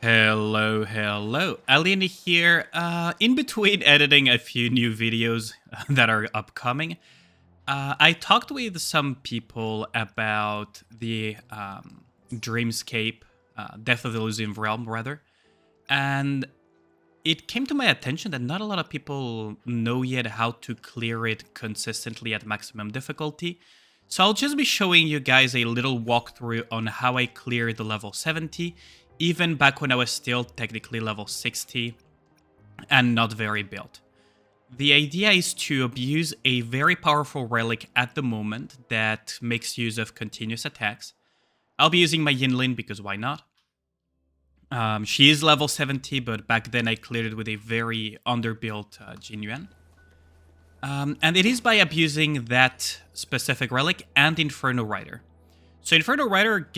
Hello, hello. Allyane here. In between editing a few new videos that are upcoming, I talked with some people about the Dreamscape, Death of the Illusive Realm, rather, and it came to my attention that not a lot of people know yet how to clear it consistently at maximum difficulty. So I'll just be showing you guys a little walkthrough on how I cleared the level 70, even back when I was still technically level 60 and not very built. The idea is to abuse a very powerful relic at the moment that makes use of continuous attacks. I'll be using my Yinlin because why not? She is level 70, but back then I cleared it with a very underbuilt Jinyuan. And it is by abusing that specific relic and Inferno Rider. So Inferno Rider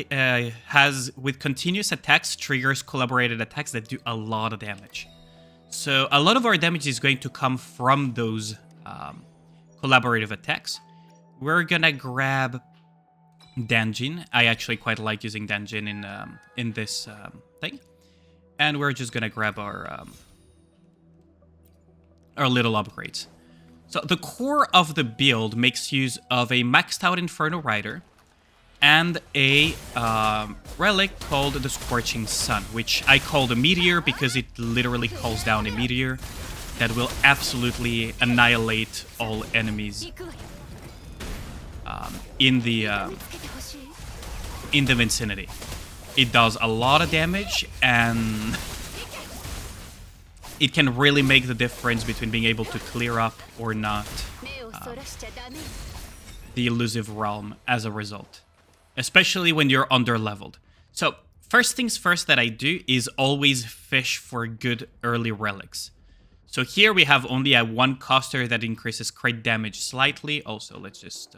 has, with continuous attacks, triggers collaborated attacks that do a lot of damage. So a lot of our damage is going to come from those collaborative attacks. We're gonna grab Danjin. I actually quite like using Danjin in this thing. And we're just gonna grab our little upgrades. So the core of the build makes use of a maxed out Inferno Rider and a relic called the Scorching Sun, which I call the Meteor because it literally calls down a meteor that will absolutely annihilate all enemies in the vicinity. It does a lot of damage, and it can really make the difference between being able to clear up or not the Illusive Realm as a result, especially when you're under-leveled. So, first things first that I do is always fish for good early relics. So here we have only a 1-coster that increases crit damage slightly. Also, let's just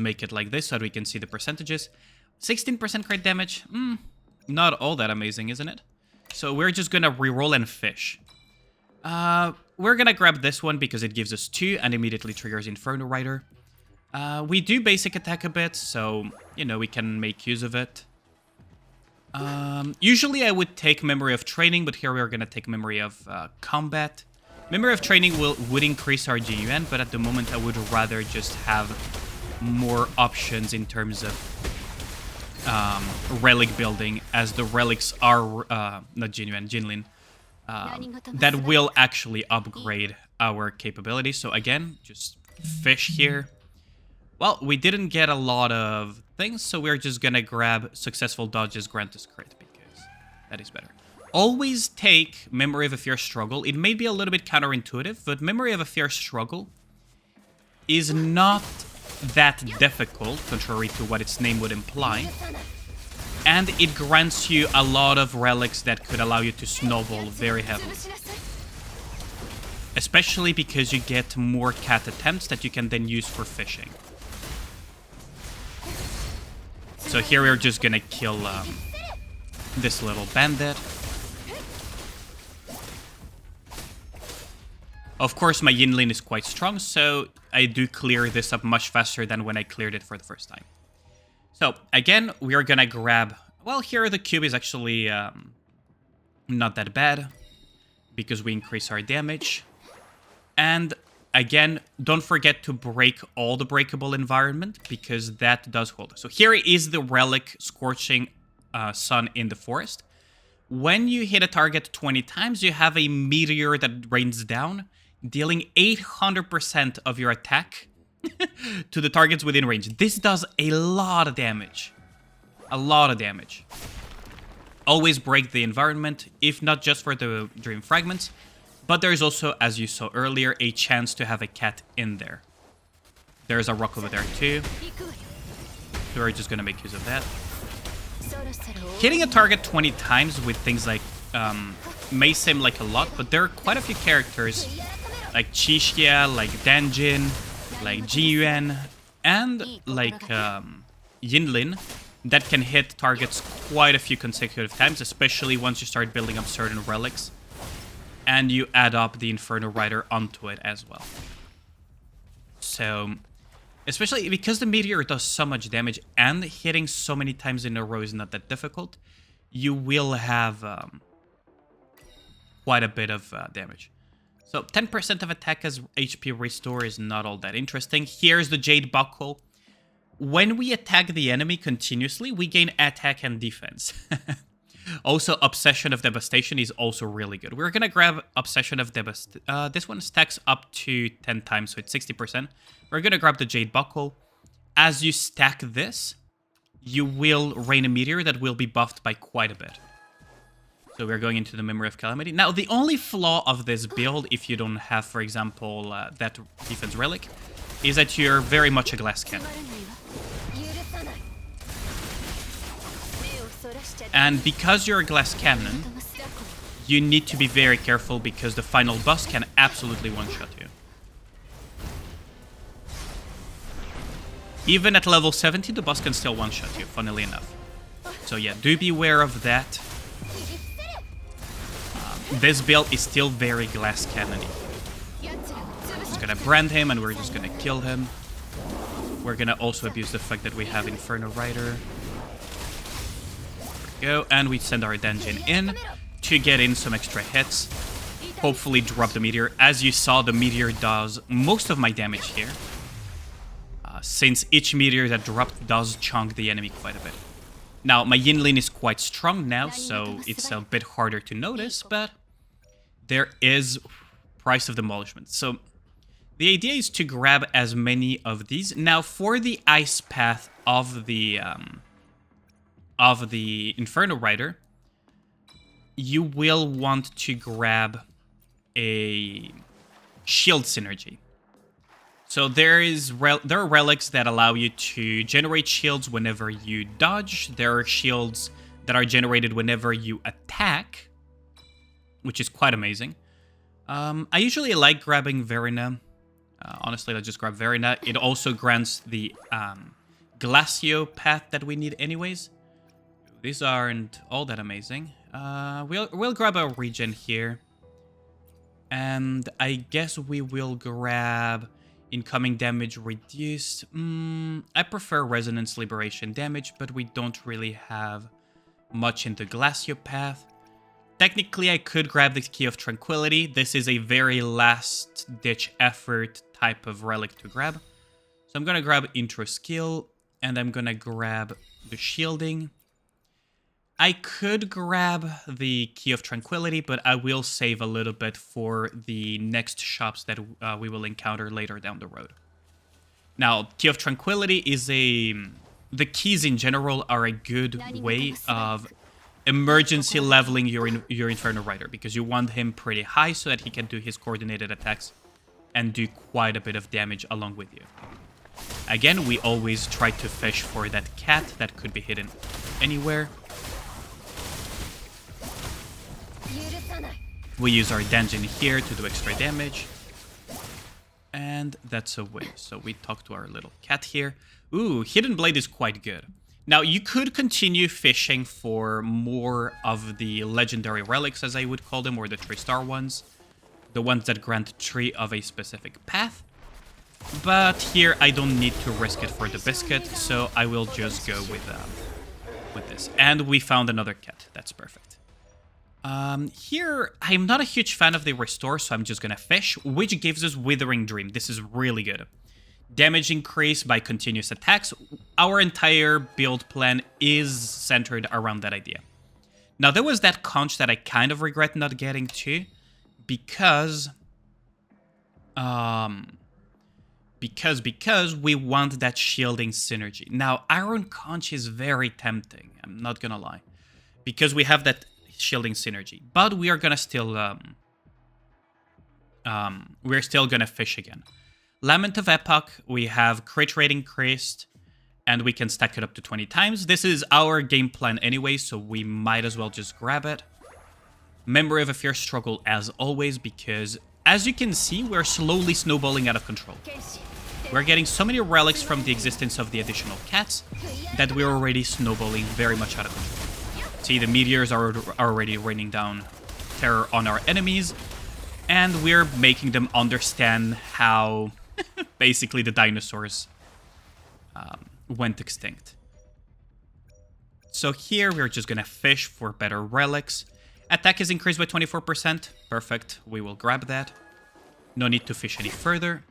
make it like this so that we can see the percentages. 16% crit damage, not all that amazing, isn't it? So we're just gonna reroll and fish. We're gonna grab this one because it gives us 2 and immediately triggers Inferno Rider. We do basic attack a bit, so, you know, we can make use of it. Usually I would take Memory of Training, but here we're gonna take Memory of Combat. Memory of Training would increase our GUN, but at the moment I would rather just have more options in terms of relic building, as the relics are, not Jinyuan, Jinlin, that will actually upgrade our capabilities. So again, just fish here. Well, we didn't get a lot of things, so we're just gonna grab Successful Dodges Grant us Crit, because that is better. Always take Memory of a Fierce Struggle. It may be a little bit counterintuitive, but Memory of a Fierce Struggle is not that difficult, contrary to what its name would imply. And it grants you a lot of relics that could allow you to snowball very heavily. Especially because you get more cat attempts that you can then use for fishing. So here we're just gonna kill this little bandit. Of course, my Yinlin is quite strong, so I do clear this up much faster than when I cleared it for the first time. So, again, we are gonna grab... Well, here the cube is actually not that bad, because we increase our damage. And, again, don't forget to break all the breakable environment, because that does hold. So here is the relic Scorching Sun in the forest. When you hit a target 20 times, you have a meteor that rains down, dealing 800% of your attack to the targets within range. This does a lot of damage. A lot of damage. Always break the environment, if not just for the Dream Fragments, but there's also, as you saw earlier, a chance to have a cat in there. There's a rock over there too. So we're just gonna make use of that. Hitting a target 20 times with things like may seem like a lot, but there are quite a few characters like Chixia, like Danjin, like Jiyuan, and like Yinlin that can hit targets quite a few consecutive times, especially once you start building up certain relics and you add up the Inferno Rider onto it as well. So, especially because the meteor does so much damage and hitting so many times in a row is not that difficult, you will have quite a bit of damage. So 10% of attack as HP restore is not all that interesting. Here's the Jade Buckle. When we attack the enemy continuously, we gain attack and defense. Also, Obsession of Devastation is also really good. We're gonna grab Obsession of Devastation. This one stacks up to 10 times, so it's 60%. We're gonna grab the Jade Buckle. As you stack this, you will rain a meteor that will be buffed by quite a bit. So we're going into the Memory of Calamity. Now, the only flaw of this build, if you don't have, for example, that defense relic, is that you're very much a glass cannon. And because you're a glass cannon, you need to be very careful because the final boss can absolutely one-shot you. Even at level 70, the boss can still one-shot you, funnily enough. So yeah, do beware of that. This build is still very glass cannon-y. Just gonna brand him and we're just gonna kill him. We're gonna also abuse the fact that we have Inferno Rider. There we go, and we send our Dungeon in to get in some extra hits. Hopefully drop the meteor. As you saw, the meteor does most of my damage here. Since each meteor that dropped does chunk the enemy quite a bit. Now, my Yinlin is quite strong now, so it's a bit harder to notice, but there is Price of Demolishment. So the idea is to grab as many of these. Now, for the ice path of the Inferno Rider, you will want to grab a shield synergy. So there are relics that allow you to generate shields whenever you dodge. There are shields that are generated whenever you attack, which is quite amazing. I usually like grabbing Verina. Honestly, let's just grab Verina. It also grants the Glacio path that we need anyways. These aren't all that amazing. We'll grab a regen here. And I guess we will grab incoming damage reduced. I prefer Resonance Liberation damage, but we don't really have much in the Glacio path. Technically, I could grab the Key of Tranquility. This is a very last-ditch effort type of relic to grab. So I'm going to grab Intro Skill, and I'm going to grab the Shielding. I could grab the Key of Tranquility, but I will save a little bit for the next shops that we will encounter later down the road. Now, Key of Tranquility is the keys in general are a good way of emergency leveling your Inferno Rider, because you want him pretty high so that he can do his coordinated attacks and do quite a bit of damage along with you. Again, we always try to fish for that cat that could be hidden anywhere. We use our dungeon here to do extra damage. And that's a win. So we talk to our little cat here. Ooh, Hidden Blade is quite good. Now, you could continue fishing for more of the legendary relics, as I would call them, or the 3-star ones. The ones that grant 3 of a specific path. But here, I don't need to risk it for the biscuit, so I will just go with this. And we found another cat. That's perfect. Here, I'm not a huge fan of the restore, so I'm just gonna fish, which gives us Withering Dream. This is really good. Damage increase by continuous attacks. Our entire build plan is centered around that idea. Now, there was that conch that I kind of regret not getting to, because we want that shielding synergy. Now, Iron Conch is very tempting, I'm not gonna lie, because we have that shielding synergy, but we are gonna still we're still gonna fish again. Lament of Epoch, we have crit rate increased, and we can stack it up to 20 times. This is our game plan anyway, so we might as well just grab it. Memory of a Fierce Struggle as always, because as you can see, we're slowly snowballing out of control. We're getting so many relics from the existence of the additional cats that we're already snowballing very much out of control. See, the meteors are already raining down terror on our enemies, and we're making them understand how basically the dinosaurs went extinct. So here we're just gonna fish for better relics. Attack is increased by 24%. Perfect. We will grab that. No need to fish any further.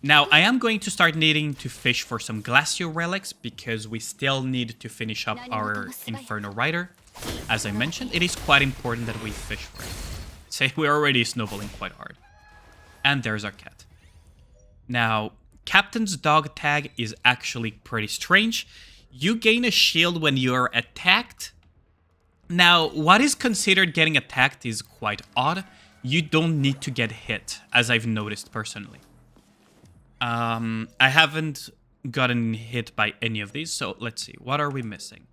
Now, I am going to start needing to fish for some Glacio relics because we still need to finish up our Inferno Rider. As I mentioned, it is quite important that we fish for it. Say we're already snowballing quite hard. And there's our cat. Now, Captain's Dog tag is actually pretty strange. You gain a shield when you're attacked. Now, what is considered getting attacked is quite odd. You don't need to get hit, as I've noticed personally. I haven't gotten hit by any of these, so let's see. What are we missing?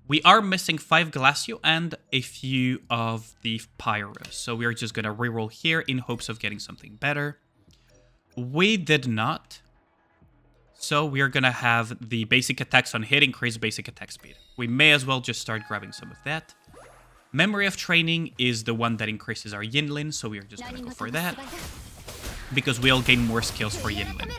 We are missing 5 Glacio and a few of the Pyros. So we're just going to reroll here in hopes of getting something better. We did not. So we're going to have the basic attacks on hit increase basic attack speed. We may as well just start grabbing some of that. Memory of Training is the one that increases our Yinlin, so we're just going to go for that. Because we'll gain more skills for Yinlin,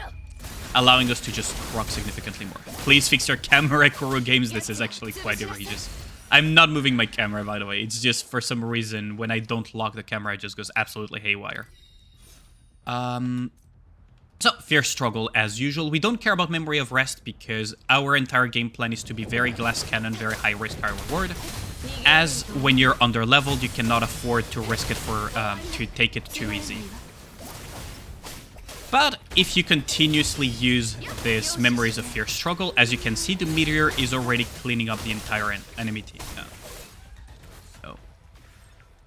allowing us to just rock significantly more. Please fix your camera, Kuro Games. This is actually quite egregious. I'm not moving my camera, by the way. It's just for some reason, when I don't lock the camera, it just goes absolutely haywire. So, Fierce Struggle, as usual. We don't care about Memory of Rest because our entire game plan is to be very glass cannon, very high risk, high reward. As when you're under-leveled, you cannot afford to risk it for to take it too easy. But if you continuously use this Memories of Fierce Struggle, as you can see, the Meteor is already cleaning up the entire enemy team. So,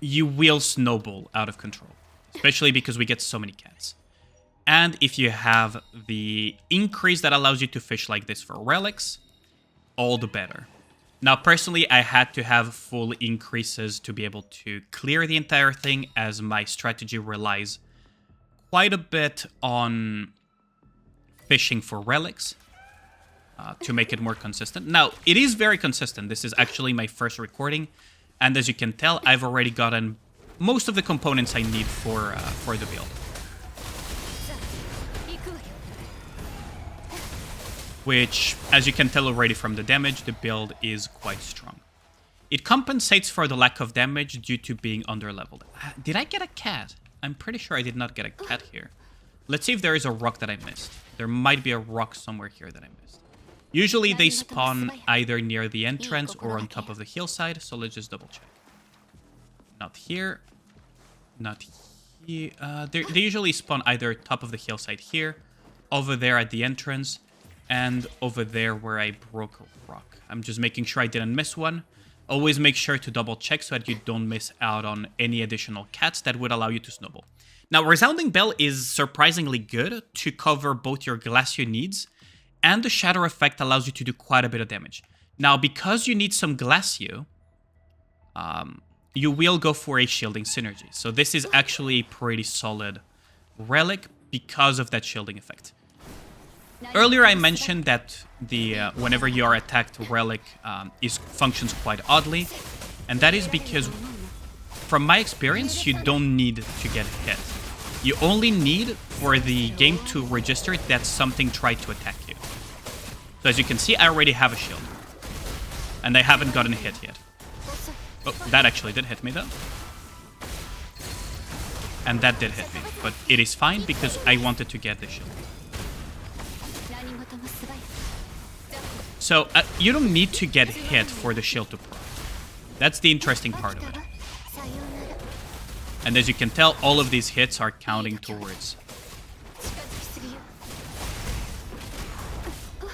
you will snowball out of control, especially because we get so many cats. And if you have the increase that allows you to fish like this for relics, all the better. Now, personally, I had to have full increases to be able to clear the entire thing, as my strategy relies quite a bit on fishing for relics to make it more consistent. Now, it is very consistent. This is actually my first recording, and as you can tell, I've already gotten most of the components I need for the build. Which, as you can tell already from the damage, the build is quite strong. It compensates for the lack of damage due to being under-leveled. Did I get a cat? I'm pretty sure I did not get a cat here. Let's see if there is a rock that I missed. There might be a rock somewhere here that I missed. Usually they spawn either near the entrance or on top of the hillside, so let's just double check. Not here. Not here. They usually spawn either top of the hillside here, over there at the entrance, and over there where I broke a rock. I'm just making sure I didn't miss one. Always make sure to double check so that you don't miss out on any additional cats that would allow you to snowball. Now, Resounding Bell is surprisingly good to cover both your Glacio needs, and the Shatter effect allows you to do quite a bit of damage. Now, because you need some Glacio, you will go for a shielding synergy. So this is actually a pretty solid relic because of that shielding effect. Earlier I mentioned that the whenever you are attacked, relic functions quite oddly, and that is because, from my experience, you don't need to get hit. You only need for the game to register that something tried to attack you. So as you can see, I already have a shield, and I haven't gotten hit yet. Oh, that actually did hit me though. And that did hit me, but it is fine because I wanted to get the shield. So, you don't need to get hit for the shield to proc. That's the interesting part of it. And as you can tell, all of these hits are counting towards.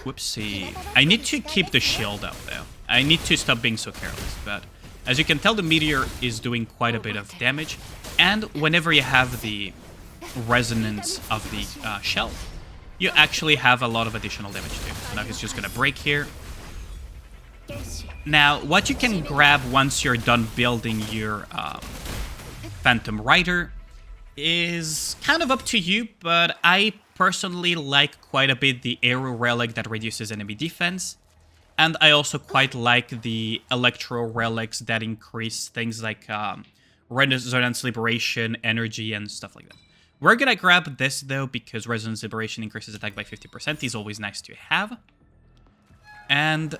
Whoopsie. I need to keep the shield up, though. I need to stop being so careless, but as you can tell, the Meteor is doing quite a bit of damage, and whenever you have the resonance of the shell, you actually have a lot of additional damage too. So now he's just gonna break here. Now, what you can grab once you're done building your Phantom Rider is kind of up to you, but I personally like quite a bit the Aero Relic that reduces enemy defense. And I also quite like the Electro Relics that increase things like Resonance Liberation, Energy, and stuff like that. We're gonna grab this, though, because Resonance Liberation increases attack by 50%. Is always nice to have. And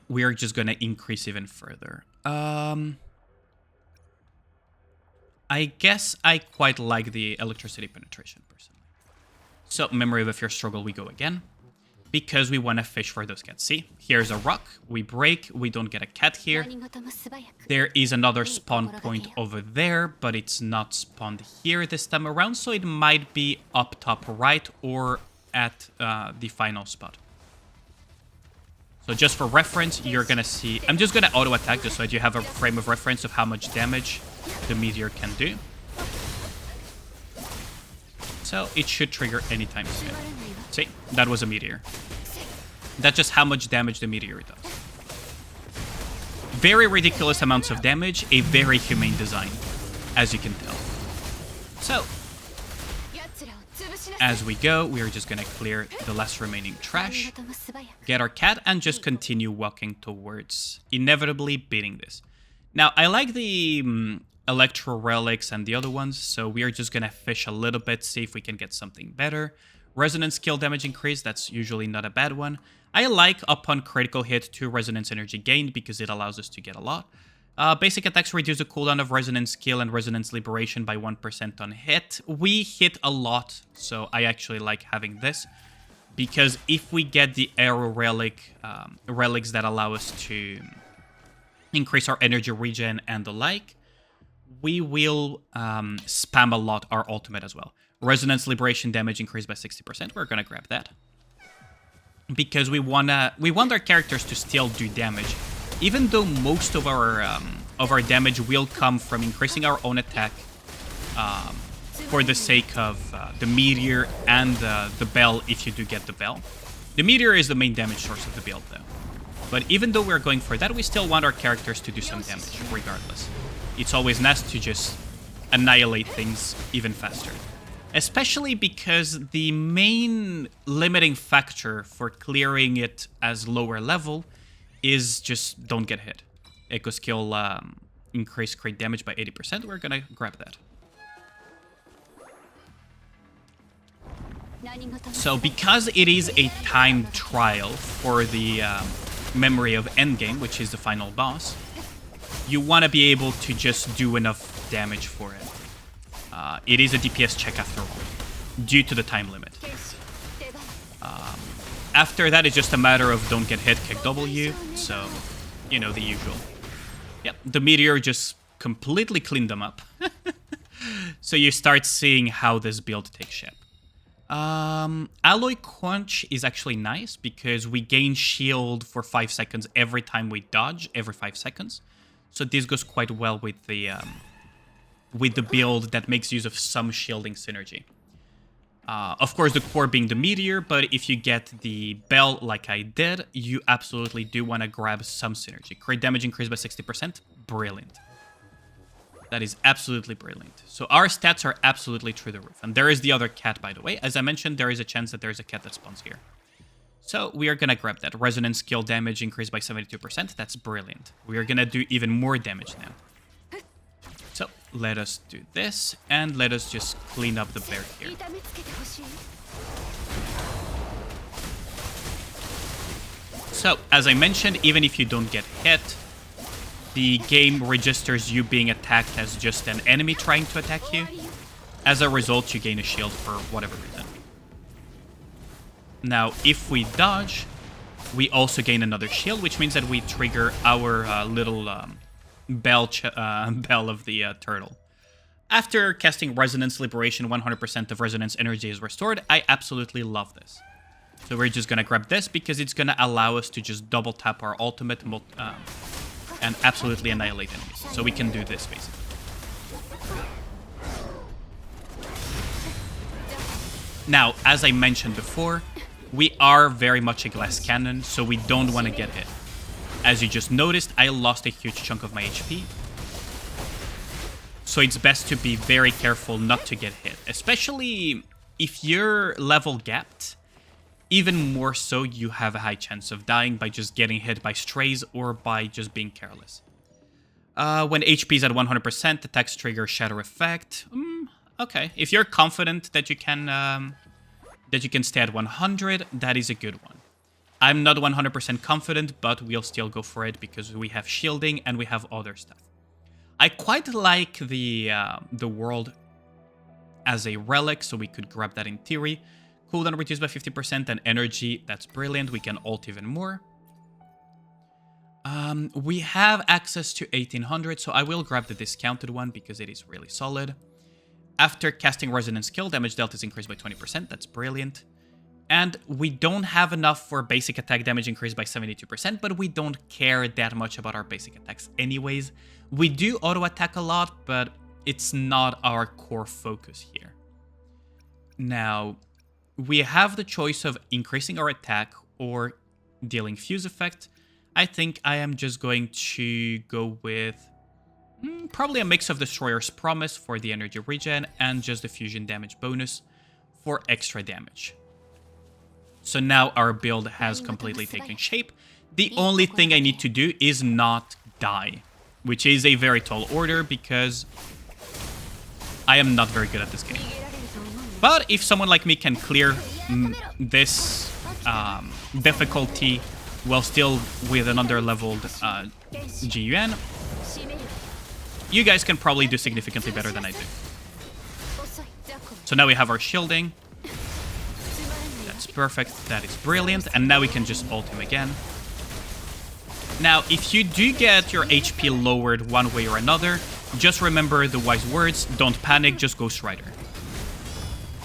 we are just going to increase even further. I guess I quite like the electricity penetration, personally. So, Memory of a Fierce Struggle, we go again. Because we want to fish for those cats. See, here's a rock. We break. We don't get a cat here. There is another spawn point over there, but it's not spawned here this time around, so it might be up top right or at the final spot. So just for reference, you're going to see... I'm just going to auto-attack just so that you have a frame of reference of how much damage the meteor can do. So it should trigger anytime soon. See, that was a meteor. That's just how much damage the meteor does. Very ridiculous amounts of damage, a very humane design, as you can tell. So, as we go, we are just gonna clear the last remaining trash, get our cat, and just continue walking towards inevitably beating this. Now, I like the Electro Relics and the other ones, so we are just gonna fish a little bit, see if we can get something better. Resonance skill damage increase, that's usually not a bad one. I like upon critical hit 2 resonance energy gained because it allows us to get a lot. Basic attacks reduce the cooldown of resonance skill and resonance liberation by 1% on hit. We hit a lot, so I actually like having this. Because if we get the arrow relic, relics that allow us to increase our energy regen and the like, we will spam a lot our ultimate as well. Resonance liberation damage increased by 60%. We're gonna grab that because we want our characters to still do damage, even though most of our damage will come from increasing our own attack for the sake of the meteor and the bell. If you do get the bell, the meteor is the main damage source of the build, though. But even though we're going for that, we still want our characters to do some damage, regardless. It's always nice to just annihilate things even faster. Especially because the main limiting factor for clearing it as lower level is just don't get hit. Echo skill increase crit damage by 80%. We're gonna grab that. So because it is a timed trial for the Memory of Endgame, which is the final boss, you want to be able to just do enough damage for it. It is a DPS check after all, due to the time limit. After that, it's just a matter of don't get hit, kick W, so, you know, the usual. Yep, the meteor just completely cleaned them up. So you start seeing how this build takes shape. Alloy Quench is actually nice because we gain shield for 5 seconds every time we dodge, every 5 seconds. So this goes quite well with the build that makes use of some shielding synergy. Of course, the core being the meteor, but if you get the bell like I did, you absolutely do want to grab some synergy. Crit damage increased by 60%, brilliant. That is absolutely brilliant. So our stats are absolutely through the roof. And there is the other cat, by the way. As I mentioned, there is a chance that there is a cat that spawns here. So we are going to grab that. Resonance skill damage increased by 72%. That's brilliant. We are going to do even more damage now. So let us do this, and let us just clean up the bear here. So, as I mentioned, even if you don't get hit, the game registers you being attacked as just an enemy trying to attack you. As a result, you gain a shield for whatever reason. Now, if we dodge, we also gain another shield, which means that we trigger our little bell of the turtle. After casting Resonance Liberation, 100% of Resonance energy is restored. I absolutely love this. So we're just going to grab this because it's going to allow us to just double tap our ultimate and absolutely annihilate enemies. So we can do this, basically. Now, as I mentioned before, we are very much a glass cannon, so we don't want to get hit. As you just noticed, I lost a huge chunk of my HP. So it's best to be very careful not to get hit. Especially if you're level gapped, even more so you have a high chance of dying by just getting hit by strays or by just being careless. When HP is at 100%, attacks trigger Shadow Effect. Okay, if you're confident that you can stay at 100, that is a good one. I'm not 100% confident, but we'll still go for it because we have shielding and we have other stuff. I quite like the world as a relic, so we could grab that in theory. Cooldown reduced by 50% and energy, that's brilliant. We can ult even more. We have access to 1800, so I will grab the discounted one because it is really solid. After casting Resonance Kill, damage dealt is increased by 20%, that's brilliant. And we don't have enough for basic attack damage increased by 72%, but we don't care that much about our basic attacks anyways. We do auto-attack a lot, but it's not our core focus here. Now, we have the choice of increasing our attack or dealing fuse effect. I think I am just going to go with probably a mix of Destroyer's Promise for the energy regen and just the fusion damage bonus for extra damage. So now our build has completely taken shape. The only thing I need to do is not die, which is a very tall order because I am not very good at this game. But if someone like me can clear this difficulty while still with an under-leveled GUN, you guys can probably do significantly better than I do. So now we have our shielding. That's perfect. That is brilliant. And now we can just ult him again. Now, if you do get your HP lowered one way or another, just remember the wise words, don't panic, just Ghost Rider.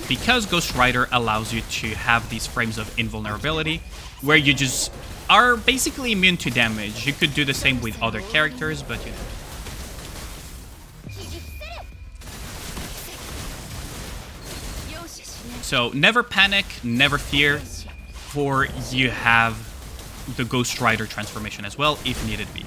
Because Ghost Rider allows you to have these frames of invulnerability, where you just are basically immune to damage. You could do the same with other characters, but you know. So never panic, never fear, for you have the Ghost Rider transformation as well, if needed be.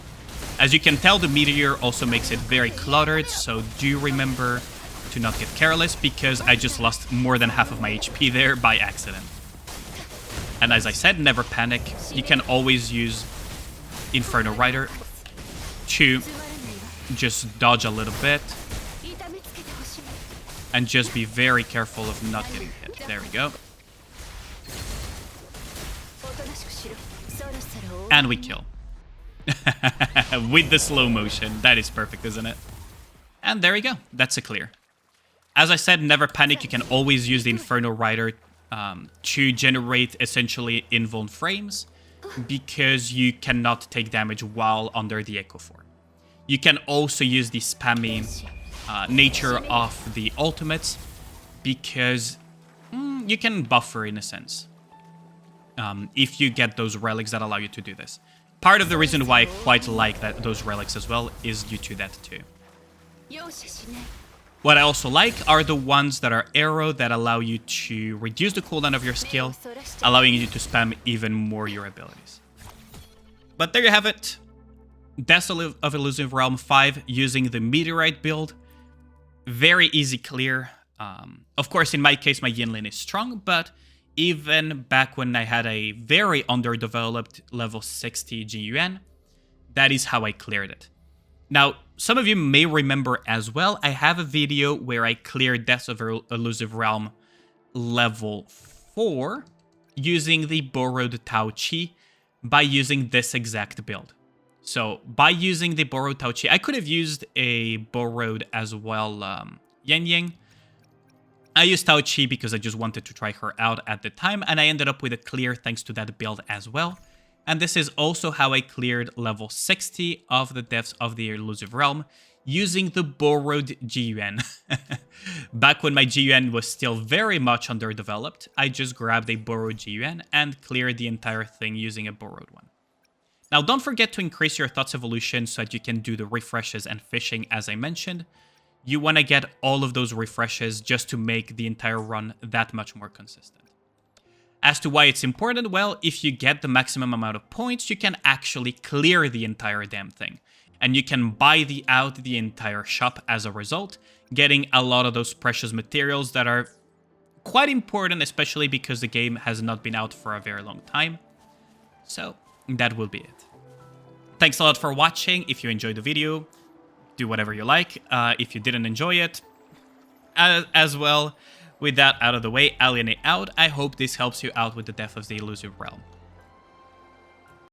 As you can tell, the Meteor also makes it very cluttered, so do remember to not get careless, because I just lost more than half of my HP there by accident. And as I said, never panic. You can always use Inferno Rider to just dodge a little bit and just be very careful of not getting hit. There we go. And we kill. With the slow motion. That is perfect, isn't it? And there we go. That's a clear. As I said, never panic. You can always use the Inferno Rider to generate essentially invuln frames, because you cannot take damage while under the Echo Form. You can also use the spammy nature of the ultimates, because you can buffer in a sense if you get those relics that allow you to do this. Part of the reason why I quite like those relics as well is due to that too. What I also like are the ones that are arrow that allow you to reduce the cooldown of your skill, allowing you to spam even more your abilities. But there you have it. Death of Illusive Realm 5 using the Meteorite build. Very easy clear. Of course, in my case, my Yin lane is strong, but even back when I had a very underdeveloped level 60 GUN, that is how I cleared it. Now, some of you may remember as well, I have a video where I cleared Death of Illusive Realm level 4 using the borrowed Tao Chi by using this exact build. So, by using the borrowed Tao Chi, I could have used a borrowed as well Yan Yang. I used Tao Chi because I just wanted to try her out at the time, and I ended up with a clear thanks to that build as well. And this is also how I cleared level 60 of the Depths of the Illusive Realm using the borrowed GUN. Back when my GUN was still very much underdeveloped, I just grabbed a borrowed GUN and cleared the entire thing using a borrowed one. Now, don't forget to increase your Thoughts Evolution so that you can do the refreshes and fishing as I mentioned. You want to get all of those refreshes just to make the entire run that much more consistent. As to why it's important, well, if you get the maximum amount of points, you can actually clear the entire damn thing. And you can buy out the entire shop as a result, getting a lot of those precious materials that are quite important, especially because the game has not been out for a very long time. So, that will be it. Thanks a lot for watching. If you enjoyed the video, do whatever you like. If you didn't enjoy it, as well, with that out of the way, Allyane out. I hope this helps you out with the Death of the Illusive Realm.